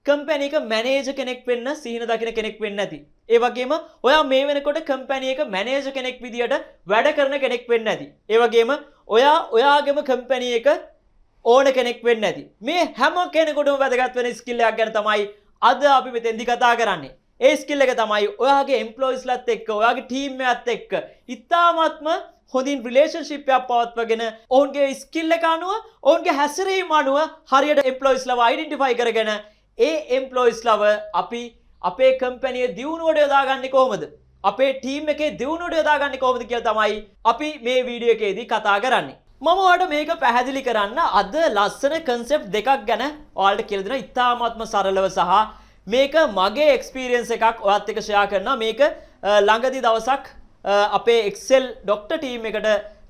Company එක manager කෙනෙක් වෙන්න සිහින දකින කෙනෙක් වෙන්න ඇති. ඒ වගේම ඔයා මේ වෙනකොට කම්පැනි එක මැනේජර් කෙනෙක් විදියට වැඩ කරන කෙනෙක් වෙන්න ඇති. ඒ වගේම ඔයා ඔයාගේම කම්පැනි එක ඕන කෙනෙක් වෙන්න ඇති. මේ හැම කෙනෙකුටම වැදගත් වෙන ස්කිල් එකක් ගැන තමයි අද අපි මෙතෙන්දි කතා කරන්නේ. ඒ ස්කිල් එක තමයි ඔයාගේ එම්ප්ලොයිස්ලාත් එක්ක ඔයාගේ ටීම් එකත් එක්ක ඉතාමත්ම හොඳින් රිලේෂන්ෂිප් එකක් පවත්වාගෙන ඔවුන්ගේ ස්කිල් එක අනුව ඔවුන්ගේ හැසිරීම අනුව හරියට එම්ප්ලොයිස්ලාව අයිඩෙන්ටිෆයි කරගෙන ඒ එම්ප්ලොයිස්ලාව අපි අපේ කම්පැනියේ දියුණුවට යොදාගන්නේ කොහොමද? අපේ ටීම් එකේ දියුණුවට යොදාගන්නේ කොහොමද කියලා තමයි අපි මේ වීඩියෝ එකේදී කතා කරන්නේ. මම ඔයාලට මේක පැහැදිලි කරන්න අද ලස්සන concept දෙකක් ගැන ඔයාලට කියලා දෙනවා. ඉතාමත්ම සරලව සහ මේක මගේ experience එකක් ඔයත් එක්ක share කරනවා. මේක ළඟදී දවසක් අපේ Excel doctor team එකට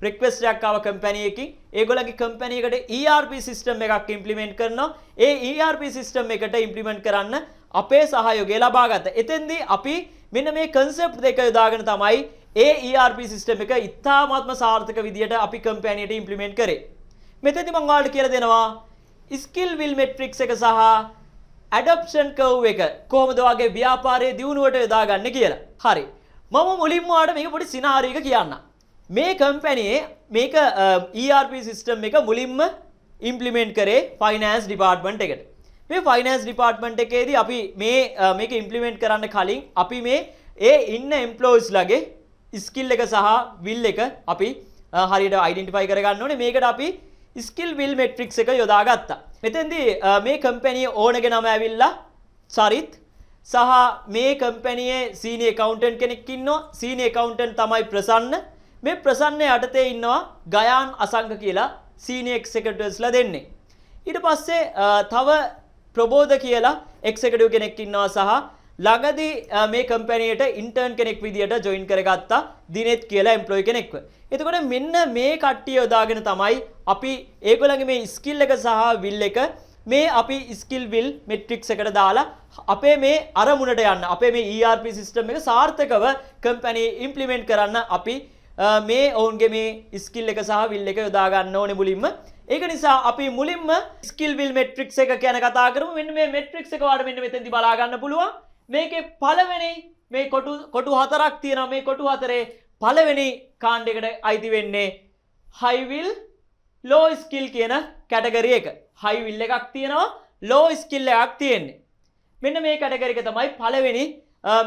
request එකක් ආව company එකකින්. ඒගොල්ලන්ගේ company එකට ERP system එකක් implement කරනවා. ඒ ERP system එකට implement කරන්න අපේ සහයෝගය ලබා ගත්තා. එතෙන්දී අපි මෙන්න මේ concept දෙක යොදාගෙන තමයි ඒ ERP system එක ඉතාමත්ම සාර්ථක විදියට අපි company එකට implement කරේ. මෙතෙන්දී මම ඔයාලට කියලා දෙනවා skill will matrix එක සහ adoption curve එක කොහොමද ඔයාගේ ව්‍යාපාරයේ දියුණුවට යොදාගන්නේ කියලා. හරි. මම මුලින්ම ඔයාලට මේක පොඩි සිනාරියෝ එකක් කියන්නම්. මේ කම්පැනියේ මේක ERP system එක මුලින්ම implement කරේ finance department එකට. මේ finance department එකේදී අපි මේක implement කරන්න කලින් අපි මේ ඉන්න employees ලගේ skill එක සහ will එක අපි හරියට identify කරගන්න ඕනේ. මේකට අපි skill will matrix එක යොදාගත්තා. මෙතෙන්දී මේ කම්පැනියේ ඕනගේ නම ඇවිල්ලා සරිත් සහ මේ කම්පැනියේ senior accountant කෙනෙක් ඉන්නවා. senior accountant තමයි ප්‍රසන්න. මේ ප්‍රසන්න යටතේ ඉන්නවා ගයාන් අසංක කියලා senior executives දෙන්නේ. ඊට පස්සේ තව ප්‍රබෝධ කියලා executive කෙනෙක් ඉන්නවා සහ ළඟදී මේ කම්පැනියට intern කෙනෙක් විදියට join කරගත්තා දිනෙත් කියලා employee කෙනෙක්ව. එතකොට මෙන්න මේ කට්ටිය යොදාගෙන තමයි අපි ඒගොල්ලන්ගේ මේ skill එක සහ will එක මේ අපි skill will matrix එකට දාලා අපේ මේ අරමුණට යන්න අපේ මේ ERP system එක සාර්ථකව කම්පැනි implement කරන්න අපි මේ ඔවුන්ගේ මේ skill එක සහ will එක යොදා ගන්න ඕනේ මුලින්ම. ඒක නිසා අපි මුලින්ම skill will matrix එක ගැන කතා කරමු. මෙන්න මේ matrix එක ඔයාලට මෙන්න මෙතෙන්දි බලා ගන්න පුළුවන්. මේකේ පළවෙනි මේ කොටු හතරක් තියෙනවා. මේ කොටු හතරේ පළවෙනි කාණ්ඩයකට අයිති වෙන්නේ high will low skill කියන කැටගරි එක. high will එකක් තියෙනවා, low skill එකක් තියෙන්නේ. මෙන්න මේ කැටගරි එක තමයි පළවෙනි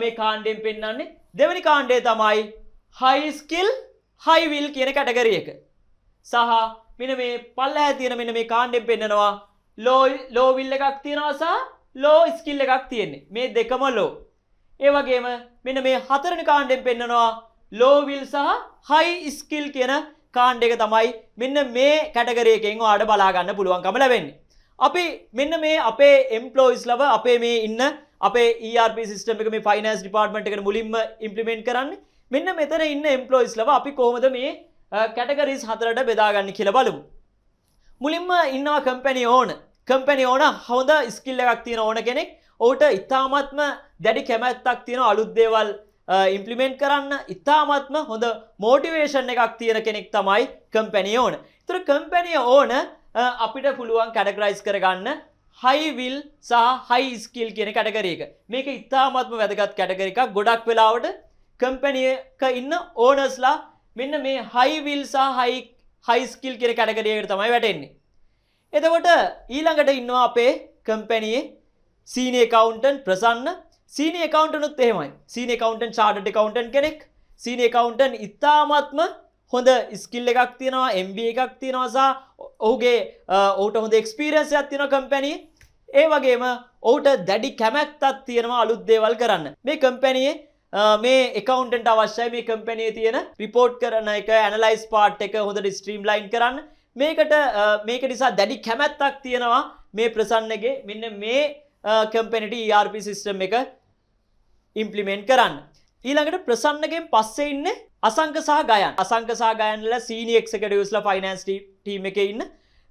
මේ කාණ්ඩයෙන් පෙන්වන්නේ. දෙවෙනි කාණ්ඩය තමයි high skill high will කියන කැටගරි එක. සහ මෙන්න මේ පල්ලෙහා තියෙන මෙන්න මේ කාණ්ඩයෙන් පෙන්නනවා low will එකක් තියෙනවා සහ low skill එකක් තියෙන්නේ. මේ දෙකම low. ඒ වගේම මෙන්න මේ හතරවෙනි කාණ්ඩයෙන් පෙන්නනවා low will සහ high skill කියන කාණ්ඩ එක තමයි මෙන්න මේ කැටගරි එකෙන් ඔයාලට බලා ගන්න පුළුවන්කම ලැබෙන්නේ. අපි මෙන්න මේ අපේ employees ලව අපේ මේ ඉන්න අපේ ERP system එක මේ finance department එකට මුලින්ම implement කරන්නේ. මෙන්න මෙතන ඉන්න employees ලව අපි කොහොමද මේ categories හතරට බෙදාගන්නේ කියලා බලමු. මුලින්ම ඉන්නවා company owner. company owner හොඳ skill එකක් තියෙන ඕන කෙනෙක්. ඔහුට ඉතාමත්ම දැඩි කැමැත්තක් තියෙන අලුත් දේවල් implement කරන්න ඉතාමත්ම හොඳ motivation එකක් තියෙන කෙනෙක් තමයි company owner. ඒතර company owner අපිට පුළුවන් categorize කරගන්න high will සහ high skill කියන category එක. මේක ඉතාමත්ම වැදගත් category එකක්. ගොඩක් වෙලාවට company එක ඉන්න owners ලා මෙන්න මේ high will සහ high skill කියන category එකට තමයි වැටෙන්නේ. එතකොට ඊළඟට ඉන්නවා අපේ company senior accountant ප්‍රසන්න. senior accountant උත් එහෙමයි. senior accountant chartered accountant කෙනෙක්. senior accountant ඉතාමත්ම හොඳ skill එකක් තියෙනවා, MBA එකක් තියෙනවා සහ ඔහුට හොඳ experience එකක් තියෙනවා company. ඒ වගේම ඔහුට දැඩි කැමැත්තක් තියෙනවා අලුත් දේවල් කරන්න. මේ company මේ accountant අවශ්‍යයි මේ company තියෙන report කරන එක, analyze part එක හොඳට streamline කරන්න. මේක නිසා දැඩි කැමැත්තක් තියෙනවා මේ ප්‍රසන්නගේ මෙන්න මේ කම්පැනිට ERP system එක implement කරන්න. ඊළඟට ප්‍රසන්නගෙන් පස්සේ ඉන්නේ අසංක සහ ගයන්. අසංක සහ ගයන්ලා senior executives ලා finance team එකේ ඉන්න.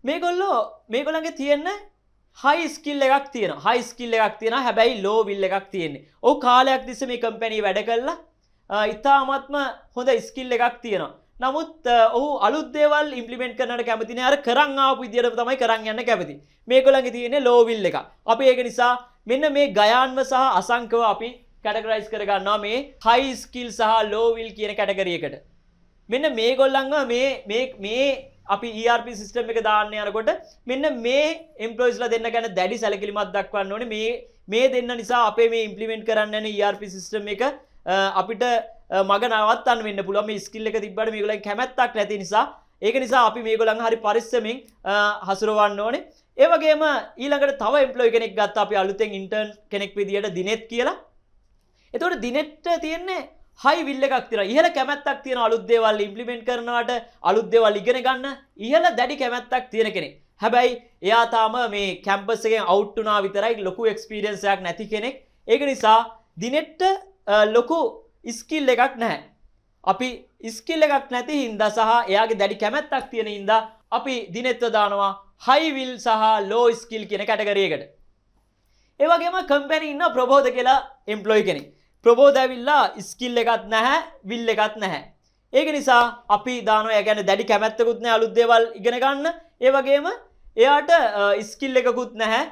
මේගොල්ලන්ගේ තියෙන high skill එකක් තියෙනවා. high skill එකක් තියෙනවා හැබැයි low will එකක් තියෙන්නේ. ඔව් කාලයක් තිස්සේ මේ කම්පැනි වැඩ කළා. ඉතාමත්ම හොඳ skill එකක් තියෙනවා. නමුත් ඔහු අලුත් දේවල් implement කරන්නට කැමති නෑ. අර කරන් ආපු විදියට තමයි කරන් යන්න කැමති. මේගොල්ලන්ගේ තියෙන්නේ low will එක. අපි ඒක නිසා මෙන්න මේ ගයාන්ව සහ අසංකව අපි කැටගරයිස් කර ගන්නවා මේ high skill සහ low will කියන කැටගරි එකට. මෙන්න මේගොල්ලන්ව මේ අපි ERP සිස්ටම් එක දාන්න යනකොට මෙන්න මේ එම්ප්ලොයිස්ලා දෙන්න ගැන දැඩි සැලකිලිමත් දක්වන්න ඕනේ. මේ දෙන්න නිසා අපේ මේ ඉම්ප්ලිමන්ට් කරන්න යන ERP සිස්ටම් එක අපිට මග නවත්තන්න වෙන්න පුළුවන්. මේ ස්කිල් එක තිබ්බට මේගොල්ලන් කැමැත්තක් නැති නිසා ඒක නිසා අපි මේගොල්ලන් හරි පරිස්සමෙන් හසුරවන්න ඕනේ. ඒ වගේම ඊළඟට තව එම්ප්ලොයි කෙනෙක් ගත්තා අපි අලුතෙන් ඉන්ටර්න් කෙනෙක් විදියට දිනෙත් කියලා. එතකොට දිනෙත් තියෙන්නේ හයි විල් එකක් තියෙනවා. ඉහළ කැමැත්තක් තියෙන අලුත් දේවල් ඉම්ප්ලිමන්ට් කරනවට අලුත් දේවල් ඉගෙන ගන්න ඉහළ දැඩි කැමැත්තක් තියෙන කෙනෙක්. හැබැයි එයා තාම මේ කැම්පස් එකෙන් අවුට් වුණා විතරයි ලොකු එක්ස්පීරියන්ස් එකක් නැති කෙනෙක්. ඒක නිසා දිනෙට්ට ලොකු ස්කිල් එකක් නැහැ. අපි ස්කිල් එකක් නැති හින්දා සහ එයාගේ දැඩි කැමැත්තක් තියෙන හින්දා අපි දිනෙත්ව දානවා high will සහ low skill කියන කැටගරි එකට. ඒ වගේම කම්පැනි ඉන්න ප්‍රබෝධ කියලා එම්ප්ලොයි කෙනෙක්. ප්‍රබෝධ ඇවිල්ලා ස්කිල් එකක් නැහැ, will එකක් නැහැ. ඒක නිසා අපි දානවා ඒ කියන්නේ දැඩි කැමැත්තකුත් නැහැ අලුත් දේවල් ඉගෙන ගන්න. ඒ වගේම එයාට ස්කිල් එකකුත් නැහැ,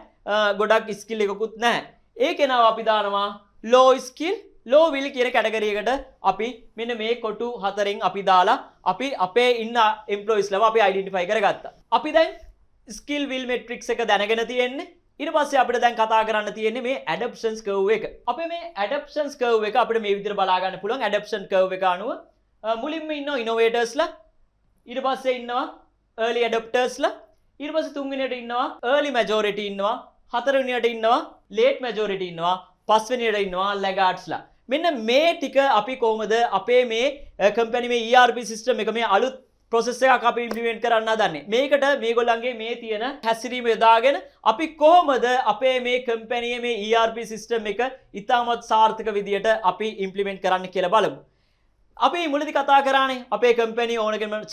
ගොඩක් ස්කිල් එකකුත් නැහැ. ඒ කෙනාව අපි දානවා low skill low will කියන කැටගරි එකට අපි මෙන්න මේ කොටු හතරෙන් අපි දාලා අපි අපේ ඉන්න එම්ප්ලොයිස් ලව අපි අයිඩෙන්ටිෆයි කරගත්තා. අපි දැන් ස්කිල් will matrix එක දැනගෙන තියෙන්නේ. ඊට පස්සේ අපිට දැන් කතා කරන්න තියෙන්නේ මේ adaptations curve එක. අපේ මේ adaptations curve එක අපිට මේ විදිහට බලා ගන්න පුළුවන්. adaptation curve එක අනුව මුලින්ම ඉන්නවා innovators-ලා, ඊට පස්සේ ඉන්නවා early adopters-ලා, ඊට පස්සේ තුන්වෙනියට ඉන්නවා early majority ඉන්නවා, හතරවෙනියට ඉන්නවා late majority ඉන්නවා, පස්වෙනියට ඉන්නවා laggards-ලා. මෙන්න මේ ටික අපි කොහොමද අපේ මේ කම්පැනි මේ ERP සිස්ටම් එක මේ අලුත් process එකක් අපි implement කරන්න හදන්නේ. මේකට මේගොල්ලන්ගේ මේ තියෙන හැසිරීම යොදාගෙන අපි කොහොමද අපේ මේ කම්පැනියේ මේ ERP සිස්ටම් එක ඉතාමත් සාර්ථක විදියට අපි implement කරන්න කියලා බලමු. අපි මුලදී කතා කරානේ අපේ කම්පැනි ඕන කෙනෙක්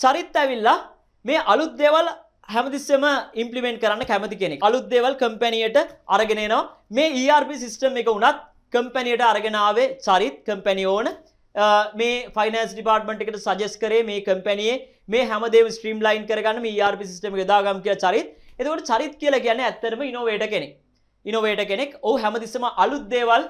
චරිත් ඇවිල්ලා මේ අලුත් දේවල් හැමතිස්සෙම implement කරන්න කැමති කෙනෙක්. අලුත් දේවල් කම්පැනියට අරගෙන එනවා. මේ ERP සිස්ටම් එක උනත් කම්පැනියට අරගෙන ආවේ චරිත් කම්පැනි ඕන මේ ෆයිනෑන්ස් ඩිපාර්ට්මන්ට් එකට සජෙස්ට් කරේ මේ කම්පැනියේ මේ හැමදේම ස්ට්‍රීම්ලයින් කරගන්න මේ ERP සිස්ටම් එක යොදාගමු කියලා චරිත්. එතකොට චරිත් කියලා කියන්නේ ඇත්තටම ඉනෝවේටර් කෙනෙක්. ඉනෝවේටර් කෙනෙක්. ඔහු හැමතිස්සෙම අලුත් දේවල්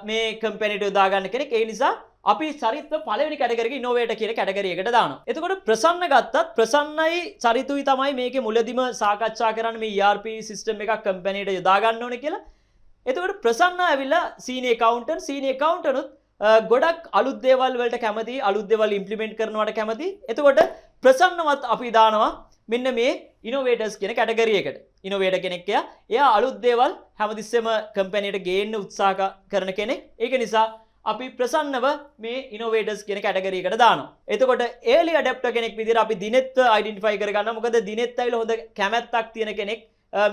මේ කම්පැනියට යොදා ගන්න කෙනෙක්. ඒ නිසා අපි චරිත්ව පළවෙනි කැටගරි එක ඉනෝවේටර් කියන කැටගරි එකට දානවා. එතකොට ප්‍රසන්න ගත්තත් ප්‍රසන්නයි චරිතුයි තමයි මේකේ මුලදිම සාකච්ඡා කරන්න මේ ERP සිස්ටම් එකක් කම්පැනියට යොදා ගන්න ඕනේ කියලා. එතකොට ප්‍රසන්න ඇවිල්ලා සීනියර් accountantුත් ගොඩක් අලුත් දේවල් වලට කැමති, අලුත් දේවල් ඉම්ප්ලිමන්ට් කරනවට කැමති. එතකොට ප්‍රසන්නවත් අපි දානවා මෙන්න මේ ඉනෝවේටර්ස් කියන කැටගරි එකට. ඉනෝවේටර් කෙනෙක් එයා අලුත් දේවල් හැමතිස්සෙම කම්පැනියට ගේන්න උත්සාහ කරන කෙනෙක්. ඒක නිසා අපි ප්‍රසන්නව මේ ඉනෝවේටර්ස් කියන කැටගරි එකට දානවා. එතකොට early adapter කෙනෙක් විදිහට අපි දිනෙත් අයිඩෙන්ටිෆයි කරගන්නවා. මොකද දිනෙත් ඇවිල්ලා හොඳ කැමැත්තක් තියෙන කෙනෙක්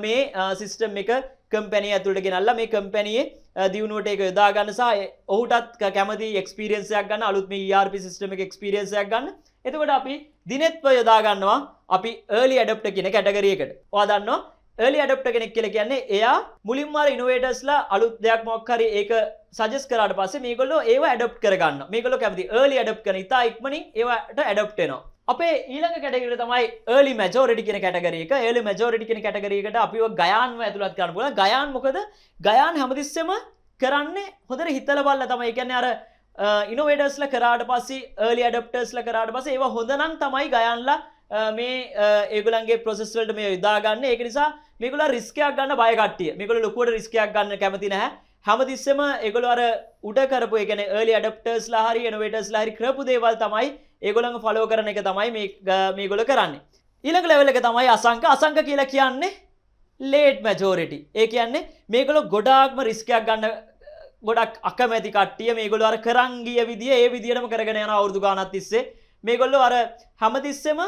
මේ සිස්ටම් එක කම්පැනි ඇතුළට ගෙනල්ලා මේ කම්පැනියේ දියුණුවට ඒක යොදා ගන්න සහ ඔහුටත් කැමති එක්ස්පීරියන්ස් එකක් ගන්න, අලුත් මේ ERP සිස්ටම් එකේ එක්ස්පීරියන්ස් එකක් ගන්න. එතකොට අපි දිනෙත්ව යොදා ගන්නවා අපි early adapter කියන කැටගරි එකට. ඔයා දන්නවා early adapter කෙනෙක් කියලා කියන්නේ එයා මුලින්ම අර ඉනෝවේටර්ස්ලා අලුත් දෙයක් මොකක් හරි ඒක සජෙස්ට් කරාට පස්සේ මේගොල්ලෝ ඒව ඇඩොප්ට් කරගන්නවා. මේගොල්ලෝ කැමති early adopt කරන ඉතා ඉක්මනින් ඒවට ඇඩොප්ට් වෙනවා. අපේ ඊළඟ කැටගරිය තමයි early majority කියන කැටගරි එක. early majority කියන කැටගරි එකට අපිව ගයාන්ව ඇතුළත් කරන්න පුළුවන්. ගයාන් මොකද? ගයාන් හැමතිස්සෙම කරන්නේ හොඳට හිතලා බලලා තමයි. ඒ කියන්නේ අර ඉනෝවේටර්ස්ලා කරාට පස්සේ early adoptersලා කරාට පස්සේ ඒව හොඳ නම් තමයි ගයාන්ලා මේ ඒගොල්ලන්ගේ process වලට මේ යොදා ගන්න. ඒක නිසා මේගොල්ලෝ රිස්ක් එකක් ගන්න බය කට්ටිය. මේගොල්ලෝ ලොකුවට රිස්ක් එකක් ගන්න කැමති නැහැ. හැමතිස්සෙම ඒගොල්ලෝ අර උඩ කරපු ඒ කියන්නේ early adoptersලා හරි innovators-ලා හරි කරපු දේවල් තමයි ඒගොල්ලන්ව follow කරන එක තමයි මේගොල්ලෝ කරන්නේ. ඊළඟ level එක තමයි අසංක කියලා කියන්නේ late majority. ඒ කියන්නේ මේගොල්ලෝ ගොඩාක්ම රිස්ක් එකක් ගන්න ගොඩක් අකමැති කට්ටිය. මේගොල්ලෝ අර කරන් ගිය විදිය ඒ විදියටම කරගෙන යන අවුරුදු ගානක් තිස්සේ මේගොල්ලෝ අර හැමතිස්සෙම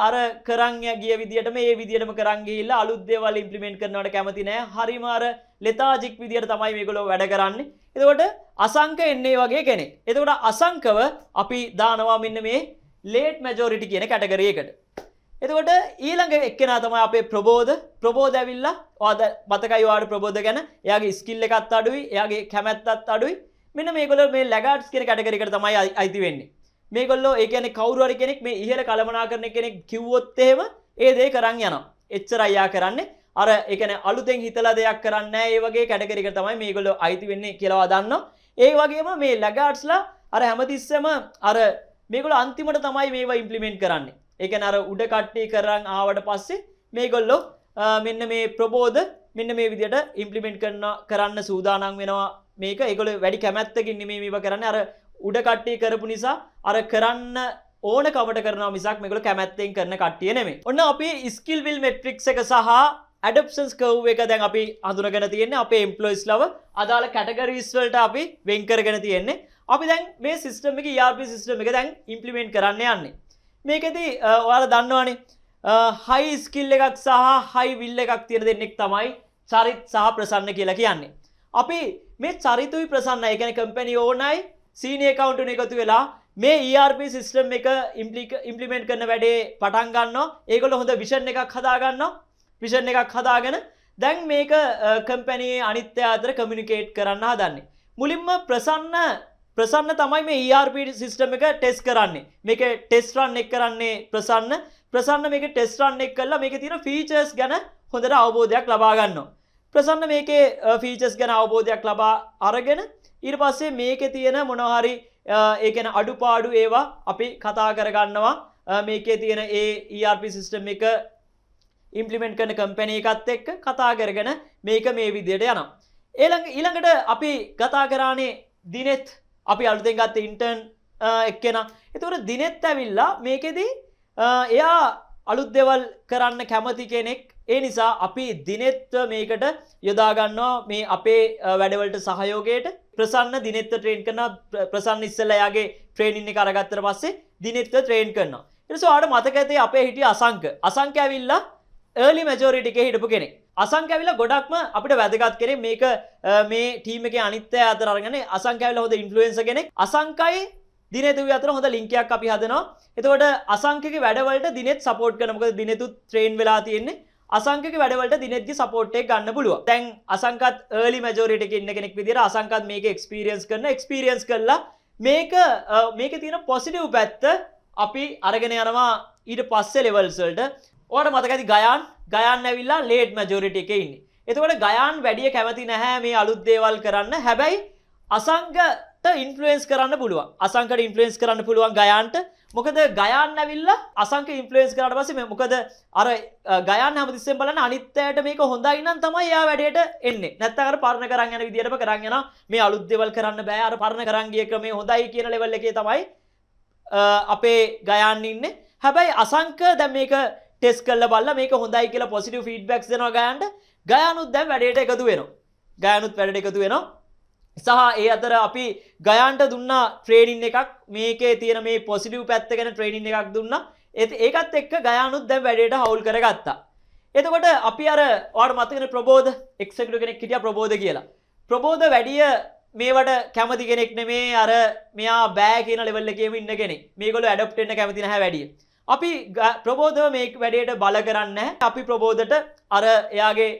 අර කරන් ගිය විදියටම මේ විදියටම කරන් ගිහිල්ලා අලුත් දේවල් ඉම්ප්ලිමන්ට් කරනවට කැමති නැහැ. හරිම අර ලෙතාජික් විදියට තමයි මේගොල්ලෝ වැඩ කරන්නේ. එතකොට අසංක එන්නේ වගේ කෙනෙක්. එතකොට අසංකව අපි දානවා මෙන්න මේ late majority කියන කැටගරි එකට. එතකොට ඊළඟ එක්කෙනා තමයි අපේ ප්‍රබෝධ ඇවිල්ලා ඔයාද මතකයි ඔයාලට ප්‍රබෝධ ගැන. එයාගේ ස්කිල් එකත් අඩුයි, එයාගේ කැමැත්තත් අඩුයි. මෙන්න මේගොල්ලෝ මේ laggards කියන කැටගරි එකට තමයි අයිති වෙන්නේ. මේගොල්ලෝ ඒ කියන්නේ කවුරු හරි කෙනෙක් මේ ඉහළ කළමනාකරන කෙනෙක් කිව්වොත් එහෙම ඒ දේ කරන් යනවා. එච්චරයි යා කරන්නේ. අර ඒ කියන්නේ අලුතෙන් හිතලා දෙයක් කරන්නේ නැහැ. ඒ වගේ කැටගරි එකට තමයි මේගොල්ලෝ අයිති වෙන්නේ කියලා දන්නවා. ඒ වගේම මේ ලැගාඩ්ස්ලා අර හැමතිස්සෙම අර මේගොල්ලෝ අන්තිමට තමයි මේවා ඉම්ප්ලිමන්ට් කරන්නේ. ඒ කියන්නේ අර උඩ කට්ටිය කරන් ආවට පස්සේ මේගොල්ලෝ මෙන්න මේ ප්‍රබෝධ මෙන්න මේ විදිහට ඉම්ප්ලිමන්ට් කරන්න සූදානම් වෙනවා. මේක ඒගොල්ලෝ වැඩි කැමැත්තකින් නෙමෙයි මේවා කරන්නේ. අර උඩ කට්ටිය කරපු නිසා අර කරන්න ඕන කවට කරනවා මිසක් මේගොල්ලෝ කැමැත්තෙන් කරන කට්ටිය නෙමෙයි. ඔන්න අපි ස්කිල් විල් මෙට්‍රික්ස් එක සහ ඇඩොප්ෂන්ස් කර්ව් එක දැන් අපි හඳුනගෙන තියෙන්නේ අපේ එම්ප්ලොයිස් ලව අදාළ කැටගරිස් වලට අපි වෙන් කරගෙන තියෙන්නේ. අපි දැන් මේ සිස්ටම් එකේ ERP සිස්ටම් එක දැන් ඉම්ප්ලිමන්ට් කරන්න යන්නේ. මේකෙදි ඔයාලා දන්නවනේ හයි ස්කිල් එකක් සහ හයි විල් එකක් තියෙන දෙන්නෙක් තමයි චරිත් සහ ප්‍රසන්න කියලා කියන්නේ. අපි මේ චරිතුයි ප්‍රසන්නයි ඒ කියන්නේ කම්පැනි ඕනයි සීනියර් ඇකවුන්ටන්ට් එකතු වෙලා මේ ERP සිස්ටම් එක ඉම්ප්ලිමන්ට් කරන වැඩේ පටන් ගන්නවා. ඒගොල්ලෝ හොඳ විෂන් එකක් හදා ගන්නවා. විෂන් එකක් හදාගෙන දැන් මේක කම්පැනියේ අනිත් අතර කමියුනිකේට් කරන්න හදන්නේ. මුලින්ම ප්‍රසන්න තමයි මේ ERP සිස්ටම් එක ටෙස්ට් කරන්නේ. මේකේ ටෙස්ට් රන් එක කරන්නේ ප්‍රසන්න මේකේ ටෙස්ට් රන් එක කරලා මේකේ තියෙන ෆීචර්ස් ගැන හොඳට අවබෝධයක් ලබා ගන්නවා. ප්‍රසන්න මේකේ ෆීචර්ස් ගැන අවබෝධයක් ලබා අරගෙන ඊට පස්සේ මේකේ තියෙන මොනවා හරි ඒ කියන්නේ අඩුපාඩු ඒවා අපි කතා කරගන්නවා. මේකේ තියෙන ඒ ERP සිස්ටම් එක ඉම්ප්ලිමන්ට් කරන කම්පැනි එකත් එක්ක කතා කරගෙන මේක මේ විදිහට යනවා. ඊළඟට අපි කතා කරානේ දිනෙත් අපි අලුතෙන් ගත්ත ඉන්ටර්න් එක්කෙනා. ඒතකොට දිනෙත් ඇවිල්ලා මේකෙදි එයා අලුත් දේවල් කරන්න කැමති කෙනෙක්. ඒ නිසා අපි දිනෙත් මේකට යොදා ගන්නවා මේ අපේ වැඩවලට සහයෝගයට. ප්‍රසන්න දිනෙත් ට්‍රේන් කරනවා. ප්‍රසන්න ඉස්සෙල්ලා එයාගේ ට්‍රේනින් එක අරගත්තට පස්සේ දිනෙත් ට්‍රේන් කරනවා. ඊට පස්සේ ඔයාලට මතක ඇති අපේ හිටිය අසංක ඇවිල්ලා early majority එකේ හිටපු කෙනෙක්. අසංක ඇවිල්ලා ගොඩක්ම අපිට වැදගත් කෙනෙක්. මේක මේ ටීම් එකේ අනිත් අය අතර අරගෙන අසංක ඇවිල්ලා හොඳ ඉන්ෆ්ලුවෙන්සර් කෙනෙක්. අසංකයි දිනෙතුයි අතර හොඳ ලින්ක් එකක් අපි හදනවා. එතකොට අසංකගේ වැඩවලට දිනෙත් සපෝට් කරනවා. මොකද දිනෙතුත් ට්‍රේන් වෙලා තියෙන්නේ. අසංකගේ වැඩවලට දිනෙත්ගේ සපෝට් එක ගන්න පුළුවන්. දැන් අසංකත් early majority එකේ ඉන්න කෙනෙක් විදියට අසංකත් මේක එක්ස්පීරියන්ස් කරලා මේකේ තියෙන පොසිටිව් පැත්ත අපි අරගෙන යනවා ඊට පස්සේ ලෙවල්ස් වලට. ඔයාලට මතක ඇති ගයාන් ඇවිල්ලා ලේට් මැජොරිටි එකේ ඉන්නේ. එතකොට ගයාන් වැඩිය කැමති නැහැ මේ අලුත් දේවල් කරන්න. හැබැයි අසංකට ඉන්ෆ්ලුවෙන්ස් කරන්න පුළුවන්. අසංකට ඉන්ෆ්ලුවෙන්ස් කරන්න පුළුවන් ගයාන්ට. මොකද ගයාන් ඇවිල්ලා අසංක ඉන්ෆ්ලුවෙන්ස් කරාට පස්සේ මොකද අර ගයාන් හැමතිස්සෙම බලන්න අනිත් අයට මේක හොඳයි නම් තමයි එයා වැඩේට එන්නේ. නැත්නම් අර පරණ කරන් යන විදියටම කරන් යනවා. මේ අලුත් දේවල් කරන්න බෑ. අර පරණ කරන් ගිය ක්‍රමේ හොඳයි කියන ලෙවල් එකේ තමයි අපේ ගයාන් ඉන්නේ. හැබැයි අසංක දැන් මේක ටෙස්ට් කරලා බලලා මේක හොඳයි කියලා පොසිටිව් ෆීඩ්බැක්ස් දෙනවා ගයාන්ට. ගයානුත් දැන් වැඩේට එකතු වෙනවා. සහ ඒ අතර අපි ගයාන්ට දුන්නා ට්‍රේනින් එකක්. මේකේ තියෙන මේ පොසිටිව් පැත්ත ගැන ට්‍රේනින් එකක් දුන්නා. ඒකත් එක්ක ගයානුත් දැන් වැඩේට හවුල් කරගත්තා. එතකොට අපි අර ඔයාලට මතකනේ ප්‍රබෝධ එක්සිකියුටිව් කෙනෙක් හිටියා ප්‍රබෝධ කියලා. ප්‍රබෝධ වැඩිය මේවට කැමති කෙනෙක් නෙමේ. අර මෙයා බෑ කියන ලෙවල් එකේම ඉන්න කෙනෙක්. මේගොල්ලෝ ඇඩොප්ට් වෙන්න කැමති නැහැ වැඩිය. අපි ප්‍රබෝධව මේ වැඩේට බල කරන්නේ නැහැ. අපි ප්‍රබෝධට අර එයාගේ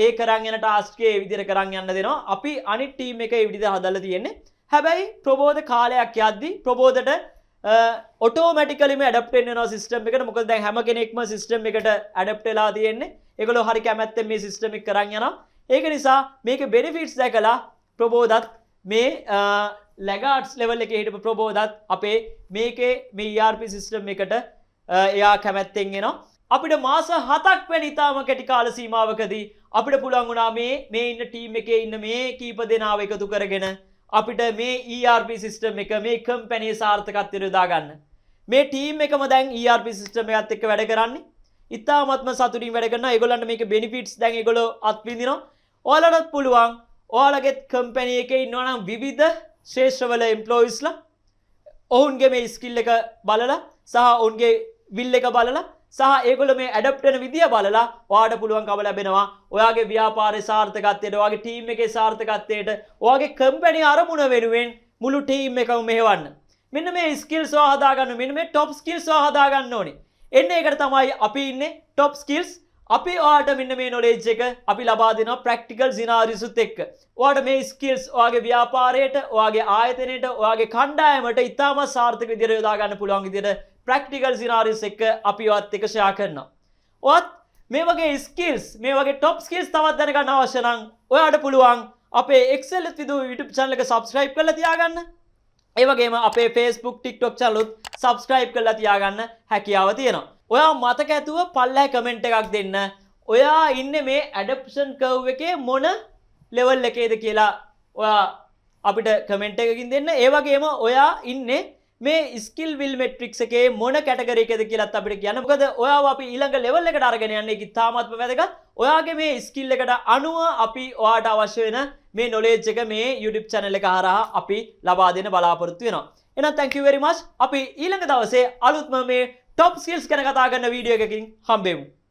ඒ කරන් යන ටාස්ක් එකේ විදිහට කරන් යන්න දෙනවා. අපි අනිත් ටීම් එකේ ඒ විදිහට හදලා තියෙන්නේ. හැබැයි ප්‍රබෝධ කාලයක් යද්දි ප්‍රබෝධට ඔටෝමැටිකලිම ඇඩොප්ට් වෙනවා සිස්ටම් එකට. මොකද දැන් හැම කෙනෙක්ම සිස්ටම් එකට ඇඩොප්ට් වෙලා තියෙන්නේ. ඒගොල්ලෝ හරි කැමැත්තෙන් මේ සිස්ටම් එක කරන් යනවා. ඒක නිසා මේකේ බෙනිෆිට්ස් දැකලා ප්‍රබෝධත් මේ ලැගාඩ්ස් ලෙවල් එකේ හිටපු ප්‍රබෝධත් අපේ මේකේ මේ ERP සිස්ටම් එකට එයා කැමැත්තෙන් එනවා. අපිට මාස 7ක් වෙන ඉතාම කෙටි කාල සීමාවකදී අපිට පුළුවන් වුණා මේ ඉන්න ටීම් එකේ ඉන්න මේ කීප දෙනාව එකතු කරගෙන අපිට මේ ERP සිස්ටම් එක මේ කම්පැනි සාර්ථකත්වයට යොදා ගන්න. මේ ටීම් එකම දැන් ERP සිස්ටම් එකත් එක්ක වැඩ කරන්නේ. ඉතාමත්ම සතුටින් වැඩ කරනවා. ඒගොල්ලන්ට මේකේ බෙනිෆිට්ස් දැන් ඒගොල්ලෝ අත්විඳිනවා. ඔයාලටත් පුළුවන් ඔයාලගේ කම්පැනි එකේ ඉන්නවා නම් විවිධ ශේෂ්ඨවල එම්ප්ලොයිස්ලා ඔවුන්ගේ මේ ස්කිල් එක බලලා සහ ඔවුන්ගේ විල් එක බලලා සහ ඒගොල්ලෝ මේ ඇඩොප්ට් වෙන විදිය බලලා ඔයාලට පුළුවන්කම ලැබෙනවා ඔයාගේ ව්‍යාපාරයේ සාර්ථකත්වයට ඔයාගේ ටීම් එකේ සාර්ථකත්වයට ඔයාගේ කම්පැනි අරමුණ වෙනුවෙන් මුළු ටීම් එකම මෙහෙවන්න. මෙන්න මේ ස්කිල්ස් ඔයා හදාගන්න. මෙන්න මේ টপ ස්කිල්ස් ඔයා හදාගන්න ඕනේ. එන්නේ ඒකට තමයි අපි ඉන්නේ টপ ස්කිල්ස්. අපි ඔයාලට මෙන්න මේ knowledge එක අපි ලබා දෙනවා practical scenarios උත් එක්ක. ඔයාලට මේ skills ඔයාගේ ව්‍යාපාරයට, ඔයාගේ ආයතනයට, ඔයාගේ කණ්ඩායමට ඉතාම සාර්ථක විදිහට යොදා ගන්න පුළුවන් විදිහට practical scenarios එක්ක අපි ඔයත් එක්ක share කරනවා. ඔයත් මේ වගේ ස්කිල්ස් මේ වගේ টොප් ස්කිල්ස් තවත් දැනගන්න අවශ්‍ය නම් ඔයාට පුළුවන් අපේ Excel විදු YouTube channel එක subscribe කරලා තියාගන්න. ඒ වගේම අපේ Facebook TikTok channel උත් subscribe කරලා තියාගන්න හැකියාව තියෙනවා. ඔයා මතක ඇතුව පල්ලෙහා comment එකක් දෙන්න. ඔයා ඉන්නේ මේ adoption curve එකේ මොන level එකේද කියලා ඔයා අපිට comment එකකින් දෙන්න. ඒ වගේම ඔයා ඉන්නේ මේ skill will metrics එකේ මොන category එකද කියලාත් අපිට කියන්න. මොකද ඔයාව අපි ඊළඟ level එකට අරගෙන යන්නේ. ඒක ඉතාමත්ම වැදගත්. ඔයාගේ මේ skill එකට අනුව අපි ඔයාට අවශ්‍ය වෙන මේ knowledge එක මේ YouTube channel එක හරහා අපි ලබා දෙන්න බලාපොරොත්තු වෙනවා. එහෙනම් thank you very much. අපි ඊළඟ දවසේ අලුත්ම මේ top skills ගැන කතා කරන වීඩියෝ එකකින් හම්බෙමු.